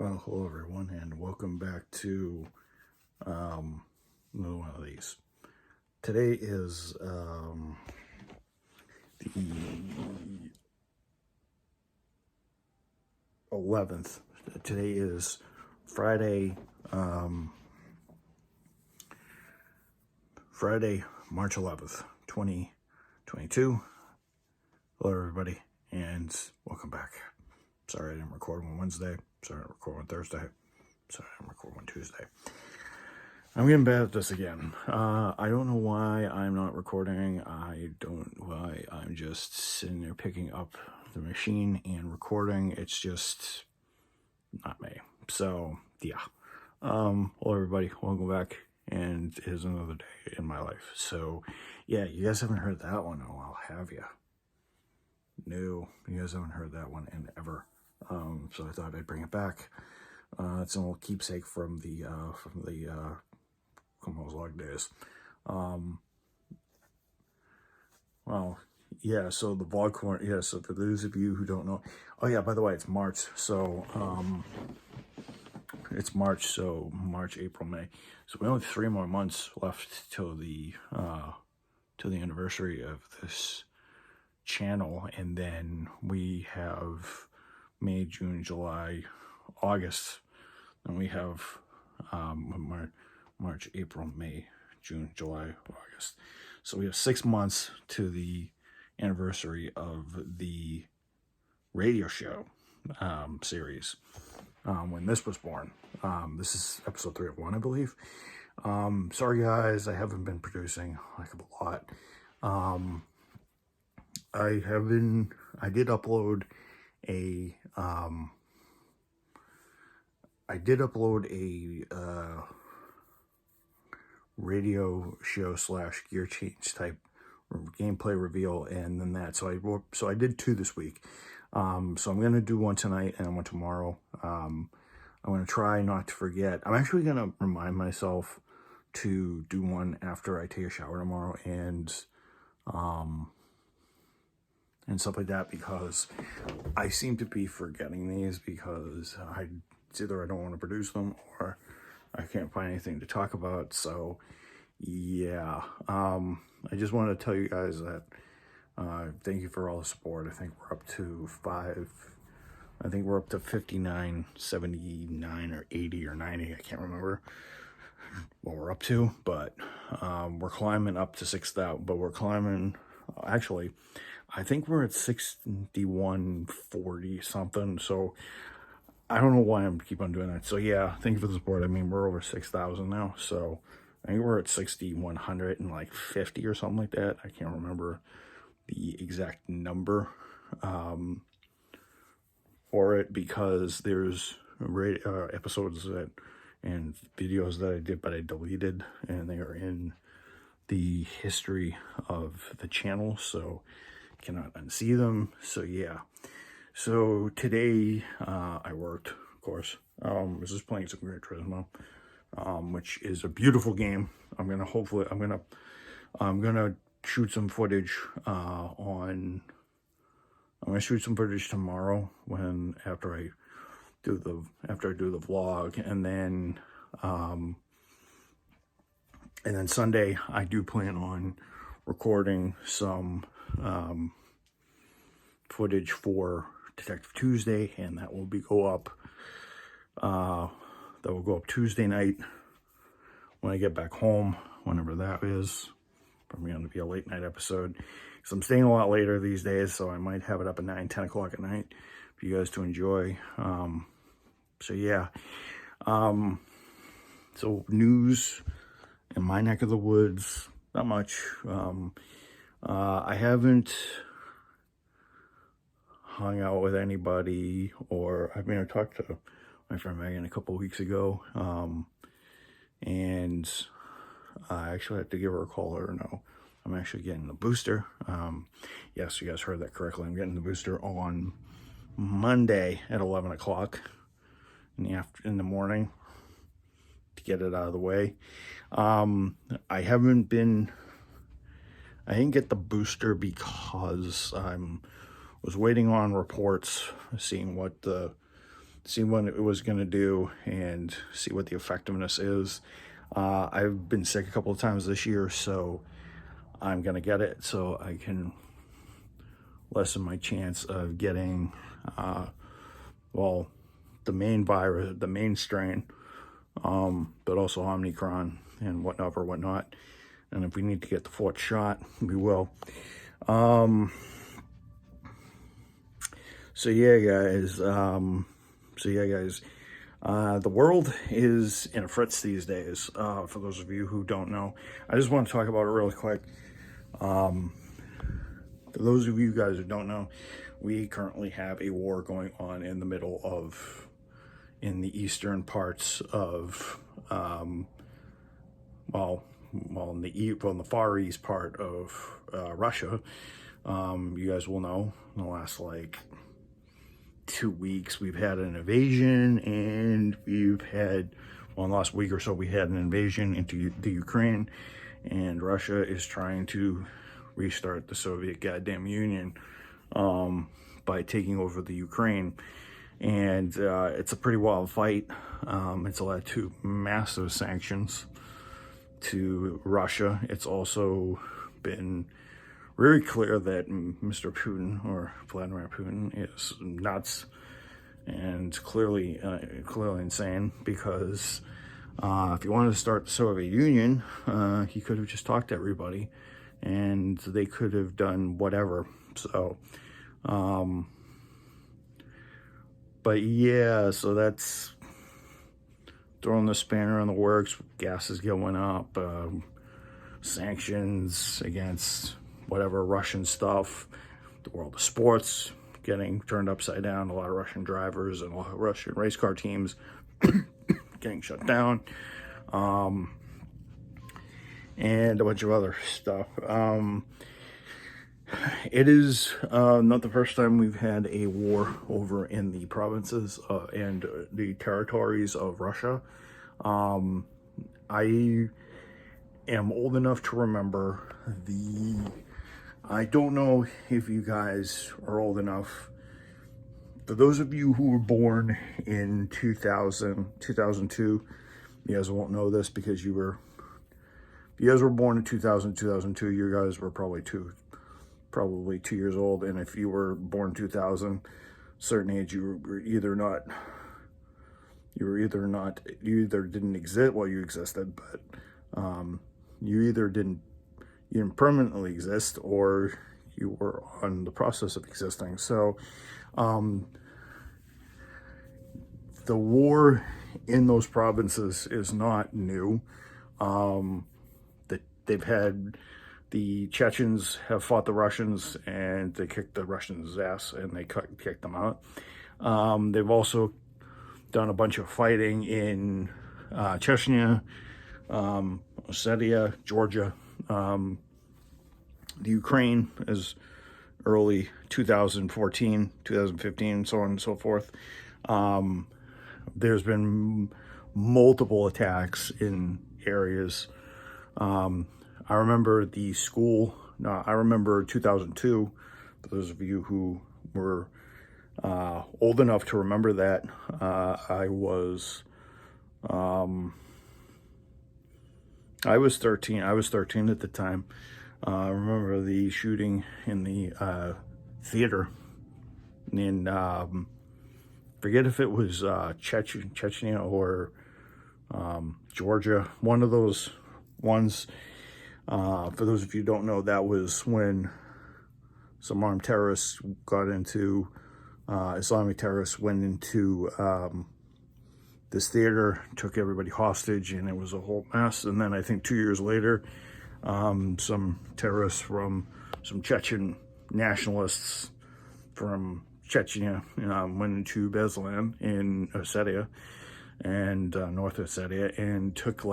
Well, hello everyone, and welcome back to another one of these. Today is the 11th. Today is Friday, March 11th, 2022. Hello everybody, and welcome back. Sorry I didn't record on Wednesday. Sorry I didn't record on Thursday. Sorry I didn't record on Tuesday. I'm getting bad at this again. I don't know why I'm not recording. I don't know why I'm just sitting there picking up the machine and recording. It's just not me. So, yeah. Hello everybody. Welcome back. And here's another day in my life. So, yeah, you guys haven't heard that one in a while, have you? No, you guys haven't heard that one in ever. So I thought I'd bring it back. It's a little keepsake from the Como's Log days. Well, yeah, so the vlog corner, yeah, so for those of you who don't know, oh yeah, by the way, it's March, so, it's March, so March, April, May. So we only have 3 more months left till the anniversary of this channel, and then we have May, June, July, August, and we have March, April, May, June, July, August. So we have 6 months to the anniversary of the radio show series when this was born. This is episode 3 of 1, I believe. Sorry guys, I haven't been producing like a lot. I did upload a radio show / gear change type gameplay reveal, and then that. So I did 2 this week. So I'm gonna do one tonight and one tomorrow. I'm gonna try not to forget. I'm actually gonna remind myself to do one after I take a shower tomorrow and stuff like that, because I seem to be forgetting these because it's either I don't want to produce them or I can't find anything to talk about. So yeah, I just wanted to tell you guys that thank you for all the support. I think we're up to 59, 79 or 80 or 90. I can't remember what we're up to, but we're climbing up to 6,000, but we're climbing, actually, I think we're at 6140 something. So I don't know why I'm keep on doing that. So yeah, thank you for the support. I mean, we're over 6,000 now. So I think we're at 6,150 or something like that. I can't remember the exact number for it, because there's episodes and videos that I did, but I deleted, and they are in the history of the channel, so cannot unsee them. So yeah, so today I worked, of course. I was just playing some Gran Turismo, which is a beautiful game. I'm gonna shoot some footage I'm gonna shoot some footage tomorrow after I do the vlog, and then Sunday I do plan on recording some footage for Detective Tuesday, and that will go up Tuesday night when I get back home, whenever that is. Probably going to be a late night episode, because I'm staying a lot later these days, so I might have it up at 9, 10 o'clock at night for you guys to enjoy. So yeah, so news in my neck of the woods, not much. I haven't hung out with anybody, or I talked to my friend Megan a couple weeks ago, and I actually have to give her a call, let her know I'm actually getting the booster. Yes, you guys heard that correctly. I'm getting the booster on Monday at 11 o'clock in the morning to get it out of the way. I didn't get the booster because was waiting on reports, seeing what the see what it was going to do and see what the effectiveness is. I've been sick a couple of times this year, so I'm going to get it so I can lessen my chance of getting, well, the main virus, the main strain, but also Omicron and whatnot. And if we need to get the fourth shot, we will. So yeah, guys. The world is in a fritz these days. For those of you who don't know, I just want to talk about it really quick. For those of you guys who don't know, we currently have a war going on in the eastern parts of, in the far east part of Russia. You guys will know in the last 2 weeks we've had an invasion, and in the last week or so we had an invasion into the Ukraine, and Russia is trying to restart the Soviet goddamn Union by taking over the Ukraine. And it's a pretty wild fight. It's led to massive sanctions to Russia. It's also been very clear that Mr. Putin, or Vladimir Putin, is nuts and clearly insane, because if he wanted to start the Soviet Union, he could have just talked to everybody and they could have done whatever. So, but yeah, so that's throwing the spanner in the works. Gas is going up, sanctions against whatever Russian stuff, the world of sports getting turned upside down, a lot of Russian drivers and a lot of Russian race car teams getting shut down, and a bunch of other stuff. It is not the first time we've had a war over in the provinces and the territories of Russia. I am old enough to remember I don't know if you guys are old enough. For those of you who were born in 2002, you guys won't know this because if you guys were born in 2002, you guys were probably 2 years old. And if you were born 2000, certain age, you either didn't exist, well, you existed, but you either didn't permanently exist, or you were on the process of existing. So the war in those provinces is not new. The Chechens have fought the Russians, and they kicked the Russians' ass, and they kicked them out. They've also done a bunch of fighting in Chechnya, Ossetia, Georgia, the Ukraine as early 2014, 2015, so on and so forth. There's been multiple attacks in areas. I remember I remember 2002, for those of you who were old enough to remember that. I was 13. I was 13 at the time. I remember the shooting in the theater in, forget if it was Chechnya or Georgia, one of those ones. For those of you who don't know, that was when some armed terrorists Islamic terrorists went into this theater, took everybody hostage, and it was a whole mess. And then I think 2 years later, some terrorists some Chechen nationalists from Chechnya went into Beslan in Ossetia and North Ossetia, and took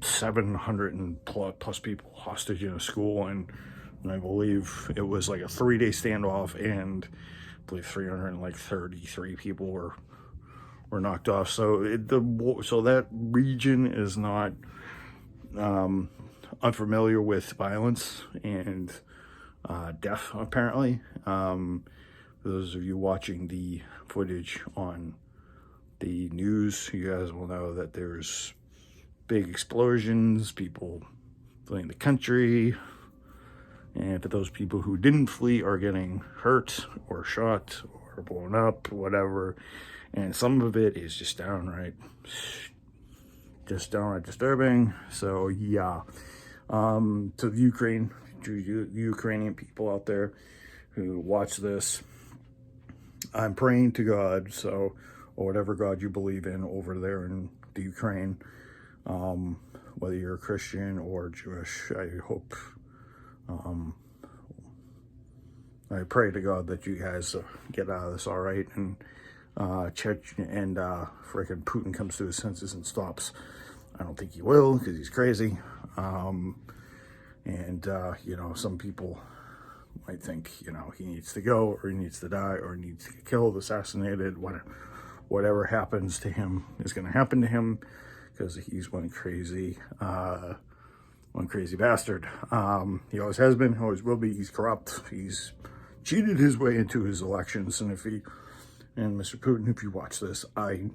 700 plus people hostage in a school, and I believe it was a 3-day standoff, and I believe 333 people were knocked off. So that region is not unfamiliar with violence and death, apparently. For those of you watching the footage on the news, you guys will know that there's big explosions, people fleeing the country, and for those people who didn't flee are getting hurt or shot or blown up, whatever. And some of it is just downright disturbing. So yeah, to the Ukrainian people out there who watch this, I'm praying to God, so, or whatever God you believe in over there in the Ukraine, whether you're a Christian or Jewish, I hope, I pray to God that you guys get out of this all right, and freaking Putin comes to his senses and stops. I don't think he will, because he's crazy. You know, some people might think, you know, he needs to go, or he needs to die, or he needs to get killed, assassinated. Whatever happens to him is going to happen to him, because he's one crazy bastard. He always has been, always will be. He's corrupt. He's cheated his way into his elections, and Mr. Putin, if you watch this, I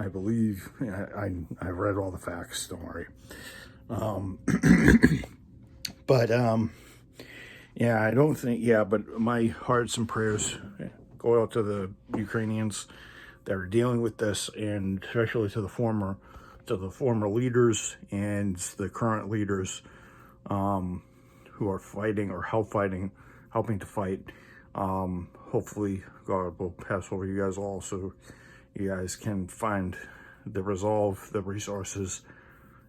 believe, I've read all the facts, don't worry. Yeah, I don't think, but my hearts and prayers go out to the Ukrainians that are dealing with this, and especially to the former leaders and the current leaders, who are fighting or helping to fight. Hopefully God will pass over you guys all, so you guys can find the resolve, the resources,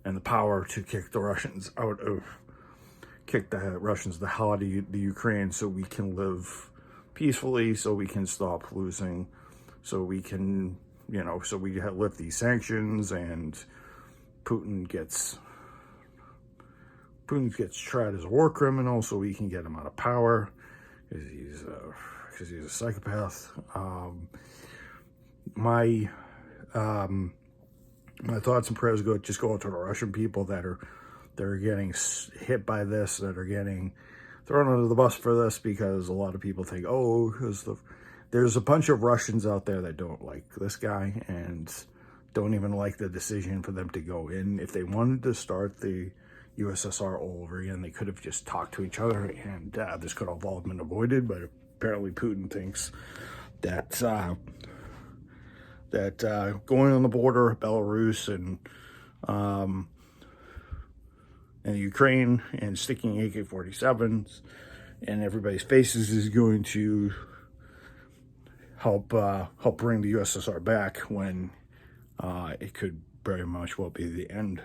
and the power to kick the Russians the hell out of the Ukraine, so we can live peacefully, so we can stop losing, so we can, you know, so we lift these sanctions, and Putin gets tried as a war criminal, so we can get him out of power, because he's a psychopath. My thoughts and prayers go out to the Russian people that are getting hit by this, that are getting thrown under the bus for this, because a lot of people think, oh, there's a bunch of Russians out there that don't like this guy and don't even like the decision for them to go in. If they wanted to start the USSR all over again, they could have just talked to each other, and this could have all been avoided. But apparently Putin thinks that going on the border, Belarus and Ukraine, and sticking AK-47s in everybody's faces is going to help bring the USSR back, when it could very much well be the end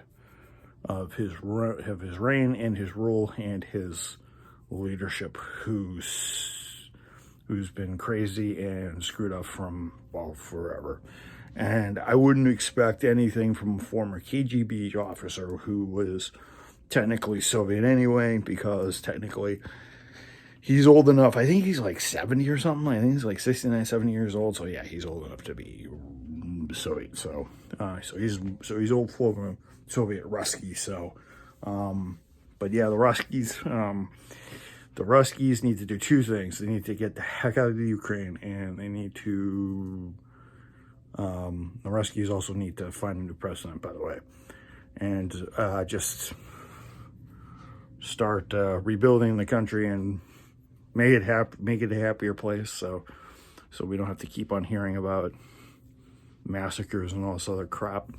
of his reign and his rule and his leadership, who's been crazy and screwed up from, well, forever. And I wouldn't expect anything from a former KGB officer who was technically Soviet anyway, because technically he's old enough. I think he's like 70 or something. I think he's like 69, 70 years old. So yeah, he's old enough to be Soviet. So he's old for Soviet Ruskies. So, but yeah, the Ruskies need to do two things. They need to get the heck out of the Ukraine, and they need to, the Ruskies also need to find a new president, by the way, and just start rebuilding the country and make it a happier place, so we don't have to keep on hearing about massacres and all this other crap.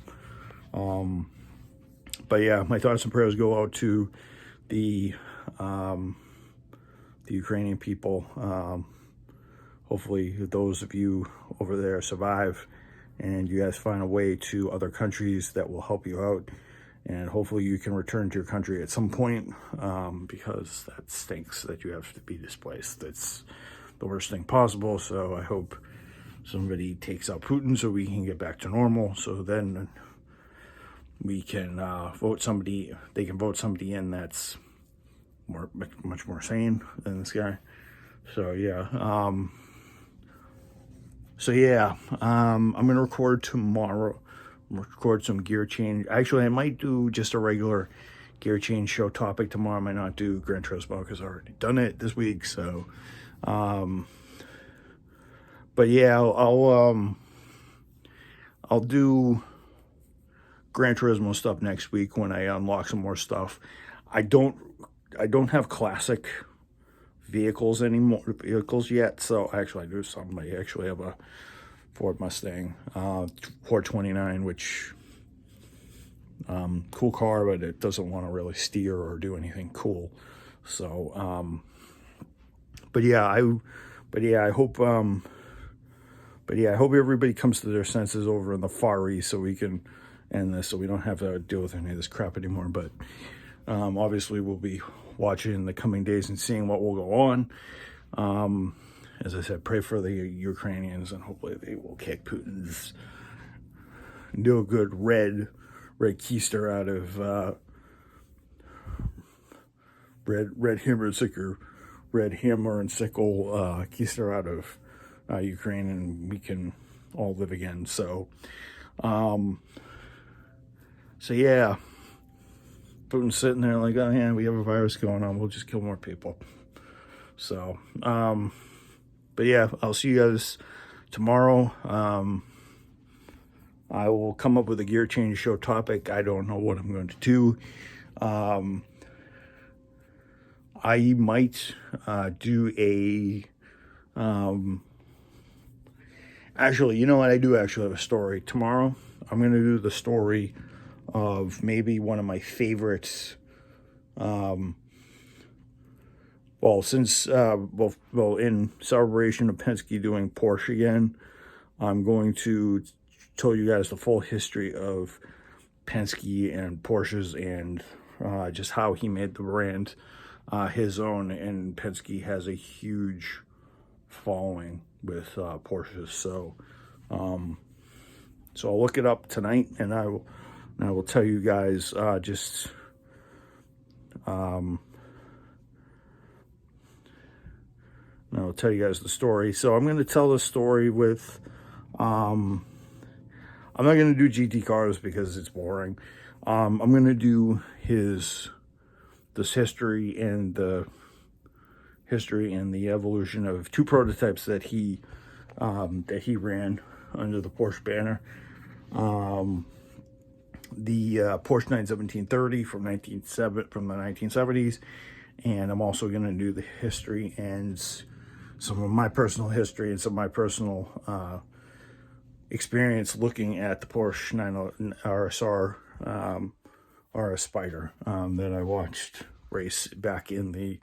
But yeah, my thoughts and prayers go out to the Ukrainian people. Hopefully those of you over there survive, and you guys find a way to other countries that will help you out, and hopefully you can return to your country at some point, because that stinks that you have to be displaced. That's the worst thing possible. So I hope somebody takes out Putin so we can get back to normal, so then we can they can vote somebody in that's much more sane than this guy. So yeah, I'm gonna record tomorrow. Record some gear change. Actually, I might do just a regular gear change show topic tomorrow. I might not do Gran Turismo because I've already done it this week. So but yeah, I'll do Gran Turismo stuff next week when I unlock some more stuff. I don't have classic vehicles yet, so actually I do some. I actually have a Ford Mustang 429, which cool car, but it doesn't want to really steer or do anything cool. So but yeah, I hope everybody comes to their senses over in the Far East, so we can end this, so we don't have to deal with any of this crap anymore. But obviously we'll be watching in the coming days and seeing what will go on. As I said, pray for the Ukrainians, and hopefully they will kick Putin's no good red keister out of red hammer and sickle keister out of Ukraine, and we can all live again. So yeah, Putin's sitting there like, oh yeah, we have a virus going on, we'll just kill more people. So but yeah, I'll see you guys tomorrow. I will come up with a gear change show topic. I don't know what I'm going to do. I might do a actually, you know what, I do actually have a story tomorrow. I'm going to do the story of maybe one of my favorites. Well, since in celebration of Penske doing Porsche again, I'm going to tell you guys the full history of Penske and Porsches, and just how he made the brand his own. And Penske has a huge following with Porsches. So I'll look it up tonight, and I will tell you guys I'll tell you guys the story. So I'm going to tell the story with, I'm not going to do GT cars because it's boring. I'm going to do this history and the evolution of two prototypes that he ran under the Porsche banner. The Porsche 917-30 from the 1970s, and I'm also going to do the history and some of my personal history and some of my personal experience looking at the Porsche 9 RSR RS Spider that I watched race back in the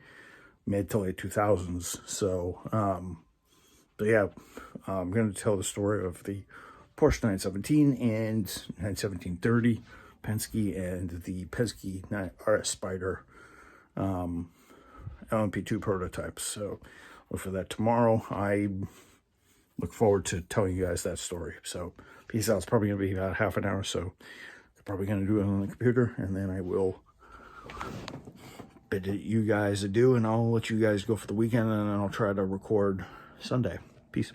mid to late 2000s. So but yeah, I'm going to tell the story of the Porsche 917 and 917-30 Penske, and the Penske RS Spider LMP2 prototypes. So look for that tomorrow. I look forward to telling you guys that story. So peace out. It's probably going to be about half an hour, so I'm probably going to do it on the computer, and then I will bid you guys adieu, and I'll let you guys go for the weekend, and then I'll try to record Sunday. Peace.